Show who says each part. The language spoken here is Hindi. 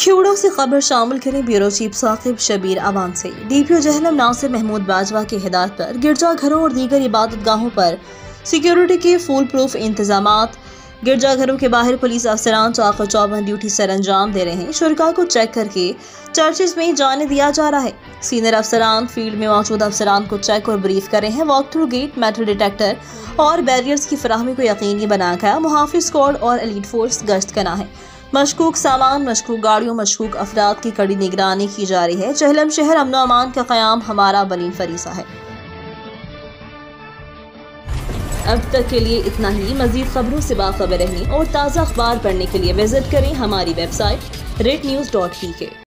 Speaker 1: खिवड़ों से खबर शामिल करें ब्यूरो चीफ साकिब शबीर अवान से। डीपीओ जहलम नासिर महमूद बाजवा की हिदायत पर गिरजाघरों और दीगर इबादत गाहों पर सिक्योरिटी के फुल प्रूफ इंतजामात। गिरजाघरों के बाहर पुलिस अफसरान चाक चौबंद ड्यूटी सर अंजाम दे रहे हैं। शुरका को चेक करके चर्चेज में जाने दिया जा रहा है। सीनियर अफसरान फील्ड में मौजूद अफसरान को चेक और ब्रीफ कर रहे हैं। Walk through gate, metal detector और बैरियर्स की फराहमी को यकीनी बनाकर मुहाफिज स्क्वाड और एलीट फोर्स गश्त करना है। मशकूक सामान, मशकूक गाड़ियों, मशकूक अफराद की कड़ी निगरानी की जा रही है। जहलम शहर अमन अमान का क़याम हमारा बनी फरीसा है। अब तक के लिए इतना ही। मज़ीद खबरों से बाखबर रहने और ताज़ा अखबार पढ़ने के लिए विजिट करें हमारी वेबसाइट rednews.pk।